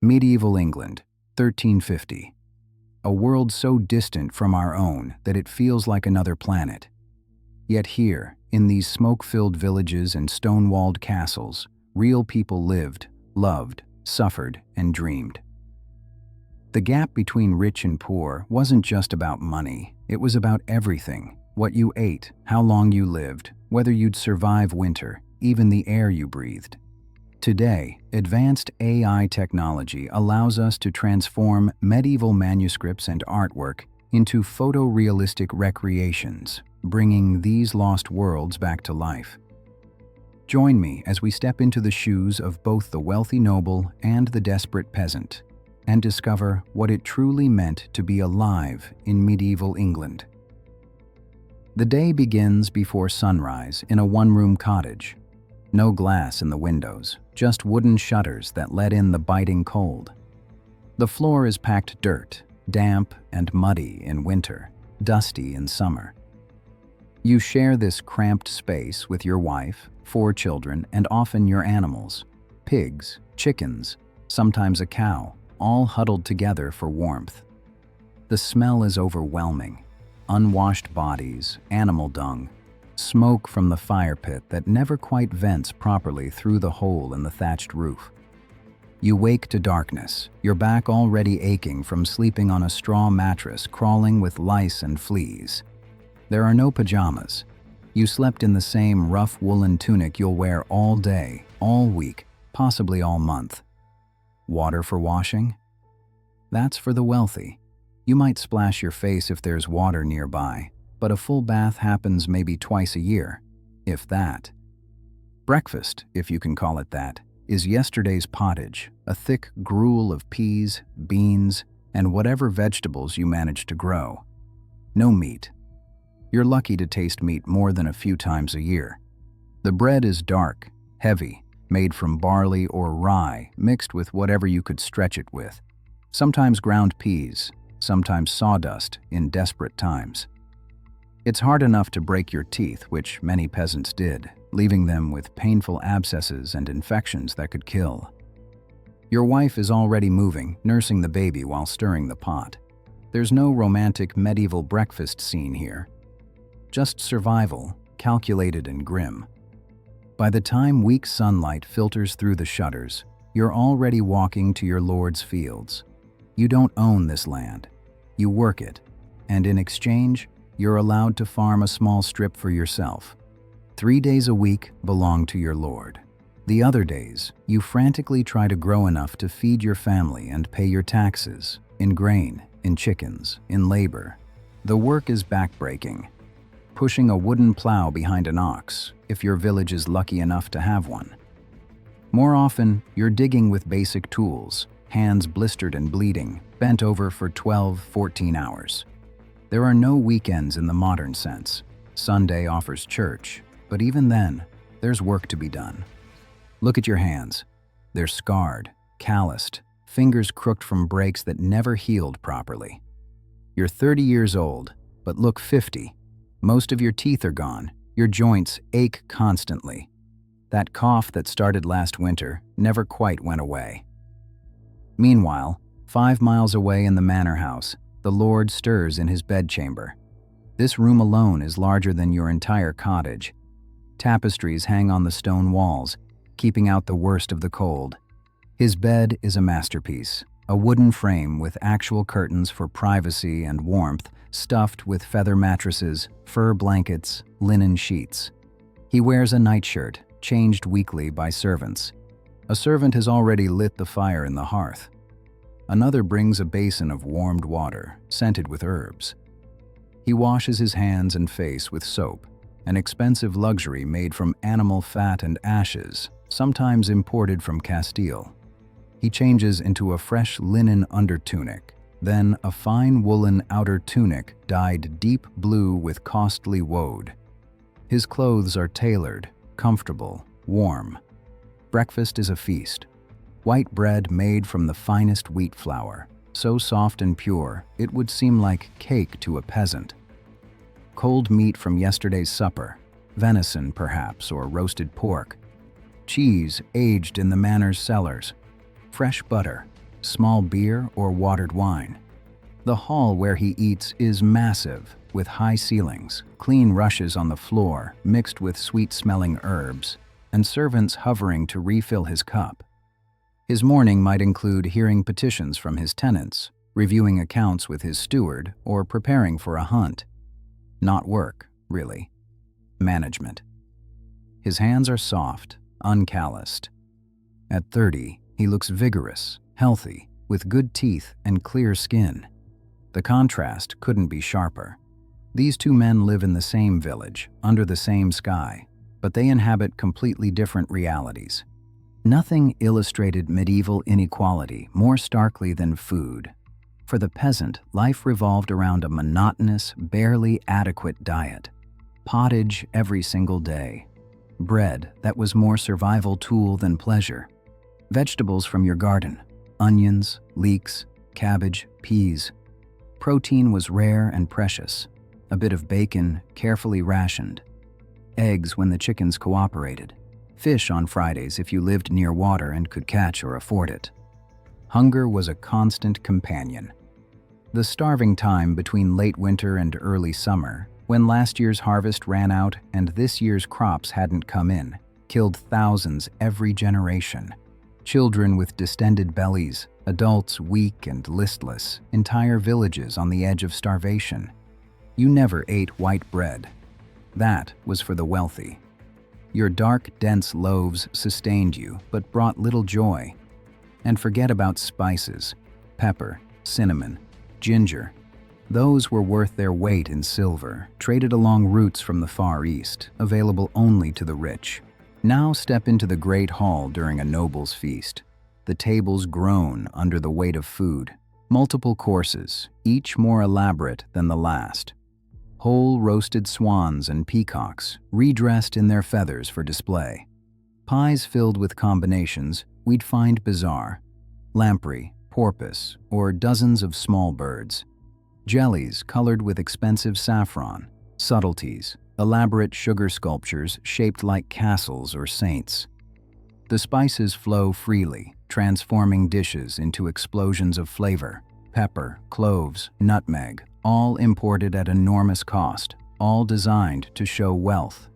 Medieval England, 1350. A world so distant from our own that it feels like another planet. Yet here, in these smoke-filled villages and stone-walled castles, real people lived, loved, suffered, and dreamed. The gap between rich and poor wasn't just about money, it was about everything. What you ate, how long you lived, whether you'd survive winter, even the air you breathed. Today, advanced AI technology allows us to transform medieval manuscripts and artwork into photorealistic recreations, bringing these lost worlds back to life. Join me as we step into the shoes of both the wealthy noble and the desperate peasant, and discover what it truly meant to be alive in medieval England. The day begins before sunrise in a one-room cottage. No glass in the windows, just wooden shutters that let in the biting cold. The floor is packed dirt, damp and muddy in winter, dusty in summer. You share this cramped space with your wife, 4 children, and often your animals, pigs, chickens, sometimes a cow, all huddled together for warmth. The smell is overwhelming. Unwashed bodies, animal dung, smoke from the fire pit that never quite vents properly through the hole in the thatched roof. You wake to darkness, your back already aching from sleeping on a straw mattress crawling with lice and fleas. There are no pajamas. You slept in the same rough woolen tunic you'll wear all day, all week, possibly all month. Water for washing? That's for the wealthy. You might splash your face if there's water nearby, but a full bath happens maybe twice a year, if that. Breakfast, if you can call it that, is yesterday's pottage, a thick gruel of peas, beans, and whatever vegetables you managed to grow. No meat. You're lucky to taste meat more than a few times a year. The bread is dark, heavy, made from barley or rye mixed with whatever you could stretch it with. Sometimes ground peas, sometimes sawdust in desperate times. It's hard enough to break your teeth, which many peasants did, leaving them with painful abscesses and infections that could kill. Your wife is already moving, nursing the baby while stirring the pot. There's no romantic medieval breakfast scene here. Just survival, calculated and grim. By the time weak sunlight filters through the shutters, you're already walking to your lord's fields. You don't own this land. You work it, and in exchange, you're allowed to farm a small strip for yourself. 3 days a week belong to your lord. The other days, you frantically try to grow enough to feed your family and pay your taxes, in grain, in chickens, in labor. The work is backbreaking. Pushing a wooden plow behind an ox, if your village is lucky enough to have one. More often, you're digging with basic tools, hands blistered and bleeding, bent over for 12-14 hours. There are no weekends in the modern sense. Sunday offers church, but even then, there's work to be done. Look at your hands. They're scarred, calloused, fingers crooked from breaks that never healed properly. You're 30 years old, but look 50. Most of your teeth are gone. Your joints ache constantly. That cough that started last winter never quite went away. Meanwhile, 5 miles away in the manor house, the lord stirs in his bedchamber. This room alone is larger than your entire cottage. Tapestries hang on the stone walls, keeping out the worst of the cold. His bed is a masterpiece, a wooden frame with actual curtains for privacy and warmth, stuffed with feather mattresses, fur blankets, linen sheets. He wears a nightshirt, changed weekly by servants. A servant has already lit the fire in the hearth. Another brings a basin of warmed water, scented with herbs. He washes his hands and face with soap, an expensive luxury made from animal fat and ashes, sometimes imported from Castile. He changes into a fresh linen undertunic, then a fine woolen outer tunic dyed deep blue with costly woad. His clothes are tailored, comfortable, warm. Breakfast is a feast. White bread made from the finest wheat flour, so soft and pure it would seem like cake to a peasant. Cold meat from yesterday's supper, venison perhaps, or roasted pork. Cheese aged in the manor's cellars. Fresh butter, small beer, or watered wine. The hall where he eats is massive, with high ceilings, clean rushes on the floor mixed with sweet-smelling herbs, and servants hovering to refill his cup. His morning might include hearing petitions from his tenants, reviewing accounts with his steward, or preparing for a hunt. Not work, really. Management. His hands are soft, uncalloused. At 30, he looks vigorous, healthy, with good teeth and clear skin. The contrast couldn't be sharper. These two men live in the same village, under the same sky, but they inhabit completely different realities. Nothing illustrated medieval inequality more starkly than food. For the peasant, life revolved around a monotonous, barely adequate diet. Pottage every single day. Bread that was more survival tool than pleasure. Vegetables from your garden. Onions, leeks, cabbage, peas. Protein was rare and precious. A bit of bacon, carefully rationed. Eggs when the chickens cooperated. Fish on Fridays if you lived near water and could catch or afford it. Hunger was a constant companion. The starving time between late winter and early summer, when last year's harvest ran out and this year's crops hadn't come in, killed thousands every generation. Children with distended bellies, adults weak and listless, entire villages on the edge of starvation. You never ate white bread. That was for the wealthy. Your dark, dense loaves sustained you, but brought little joy. And forget about spices, pepper, cinnamon, ginger. Those were worth their weight in silver, traded along routes from the Far East, available only to the rich. Now step into the great hall during a noble's feast. The tables groan under the weight of food. Multiple courses, each more elaborate than the last. Whole roasted swans and peacocks, redressed in their feathers for display. Pies filled with combinations we'd find bizarre. Lamprey, porpoise, or dozens of small birds. Jellies colored with expensive saffron. Subtleties, elaborate sugar sculptures shaped like castles or saints. The spices flow freely, transforming dishes into explosions of flavor. Pepper, cloves, nutmeg, all imported at enormous cost, all designed to show wealth.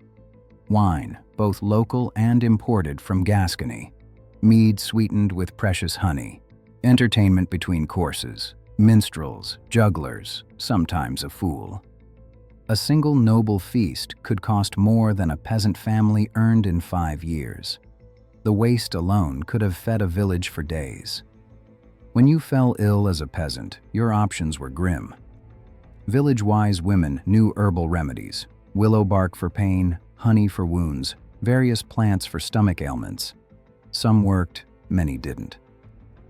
Wine, both local and imported from Gascony. Mead sweetened with precious honey. Entertainment between courses. Minstrels, jugglers, sometimes a fool. A single noble feast could cost more than a peasant family earned in 5 years. The waste alone could have fed a village for days. When you fell ill as a peasant, your options were grim. Village-wise women knew herbal remedies: willow bark for pain, honey for wounds, various plants for stomach ailments. Some worked, many didn't.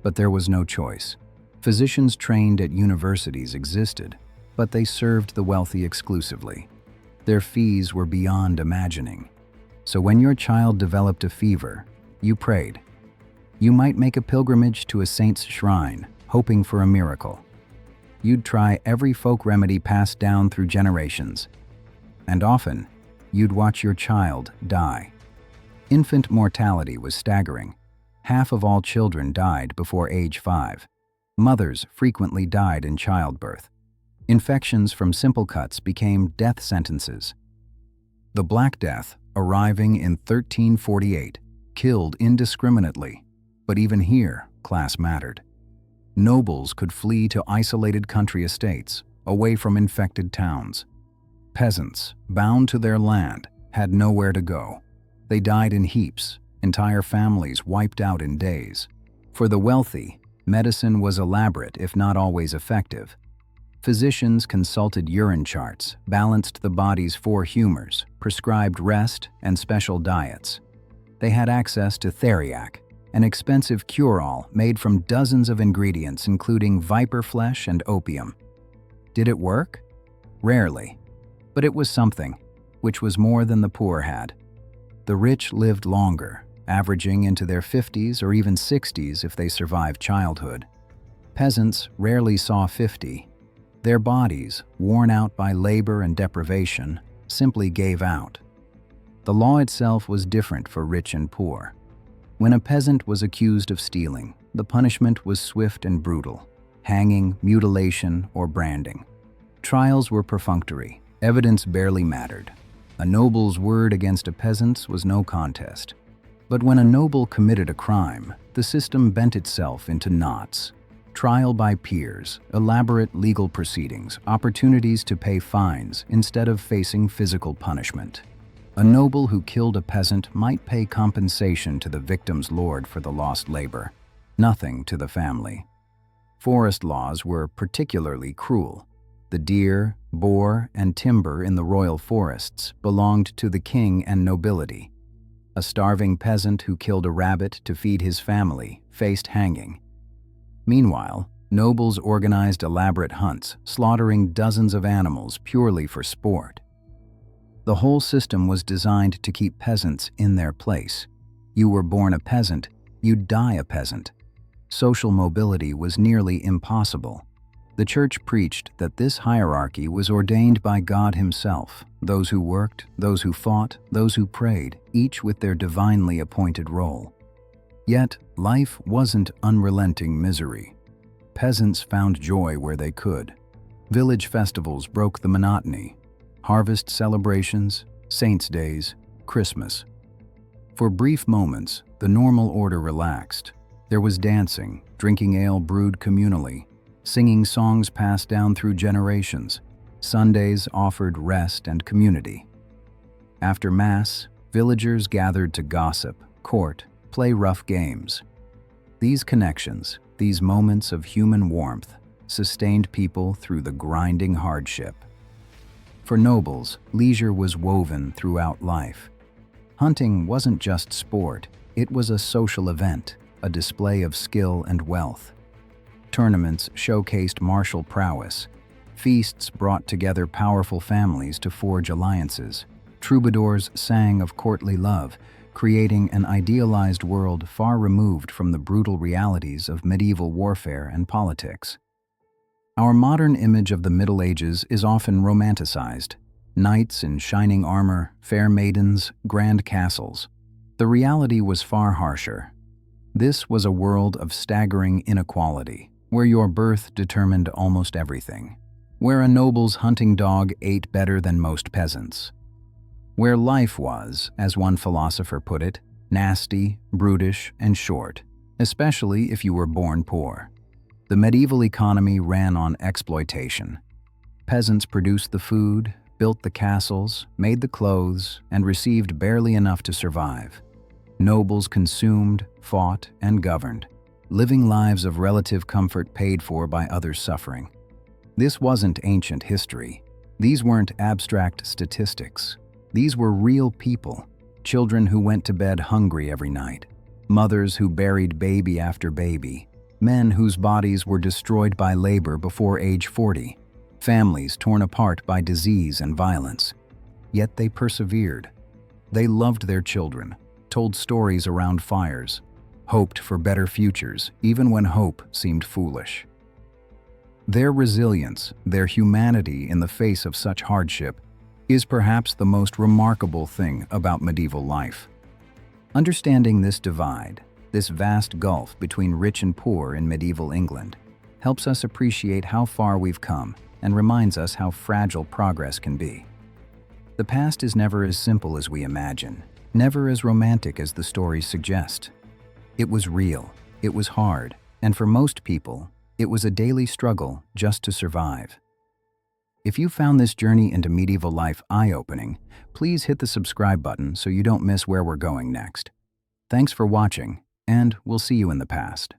But there was no choice. Physicians trained at universities existed, but they served the wealthy exclusively. Their fees were beyond imagining. So when your child developed a fever, you prayed. You might make a pilgrimage to a saint's shrine, hoping for a miracle. You'd try every folk remedy passed down through generations. And often, you'd watch your child die. Infant mortality was staggering. Half of all children died before age 5. Mothers frequently died in childbirth. Infections from simple cuts became death sentences. The Black Death, arriving in 1348, killed indiscriminately. But even here, class mattered. Nobles could flee to isolated country estates, away from infected towns. Peasants, bound to their land, had nowhere to go. They died in heaps, entire families wiped out in days. For the wealthy, medicine was elaborate if not always effective. Physicians consulted urine charts, balanced the body's 4 humors, prescribed rest and special diets. They had access to theriac, an expensive cure-all made from dozens of ingredients including viper flesh and opium. Did it work? Rarely. But it was something, which was more than the poor had. The rich lived longer, averaging into their 50s or even 60s if they survived childhood. Peasants rarely saw 50. Their bodies, worn out by labor and deprivation, simply gave out. The law itself was different for rich and poor. When a peasant was accused of stealing, the punishment was swift and brutal: hanging, mutilation, or branding. Trials were perfunctory. Evidence barely mattered. A noble's word against a peasant's was no contest. But when a noble committed a crime, the system bent itself into knots. Trial by peers, elaborate legal proceedings, opportunities to pay fines instead of facing physical punishment. A noble who killed a peasant might pay compensation to the victim's lord for the lost labor, nothing to the family. Forest laws were particularly cruel. The deer, boar, and timber in the royal forests belonged to the king and nobility. A starving peasant who killed a rabbit to feed his family faced hanging. Meanwhile, nobles organized elaborate hunts, slaughtering dozens of animals purely for sport. The whole system was designed to keep peasants in their place. You were born a peasant, you'd die a peasant. Social mobility was nearly impossible. The church preached that this hierarchy was ordained by God Himself: those who worked, those who fought, those who prayed, each with their divinely appointed role. Yet, life wasn't unrelenting misery. Peasants found joy where they could. Village festivals broke the monotony. Harvest celebrations, saints' days, Christmas. For brief moments, the normal order relaxed. There was dancing, drinking ale brewed communally, singing songs passed down through generations. Sundays offered rest and community. After Mass, villagers gathered to gossip, court, play rough games. These connections, these moments of human warmth, sustained people through the grinding hardship. For nobles, leisure was woven throughout life. Hunting wasn't just sport, it was a social event, a display of skill and wealth. Tournaments showcased martial prowess. Feasts brought together powerful families to forge alliances. Troubadours sang of courtly love, creating an idealized world far removed from the brutal realities of medieval warfare and politics. Our modern image of the Middle Ages is often romanticized: knights in shining armor, fair maidens, grand castles. The reality was far harsher. This was a world of staggering inequality, where your birth determined almost everything, where a noble's hunting dog ate better than most peasants, where life was, as one philosopher put it, nasty, brutish, and short, especially if you were born poor. The medieval economy ran on exploitation. Peasants produced the food, built the castles, made the clothes, and received barely enough to survive. Nobles consumed, fought, and governed, living lives of relative comfort paid for by others' suffering. This wasn't ancient history. These weren't abstract statistics. These were real people, children who went to bed hungry every night, mothers who buried baby after baby, men whose bodies were destroyed by labor before age 40, families torn apart by disease and violence. Yet they persevered. They loved their children, told stories around fires, hoped for better futures even when hope seemed foolish. Their resilience, their humanity in the face of such hardship, is perhaps the most remarkable thing about medieval life. Understanding this divide, this vast gulf between rich and poor in medieval England, helps us appreciate how far we've come and reminds us how fragile progress can be. The past is never as simple as we imagine, never as romantic as the stories suggest. It was real, it was hard, and for most people, it was a daily struggle just to survive. If you found this journey into medieval life eye-opening, please hit the subscribe button so you don't miss where we're going next. Thanks for watching, and we'll see you in the past.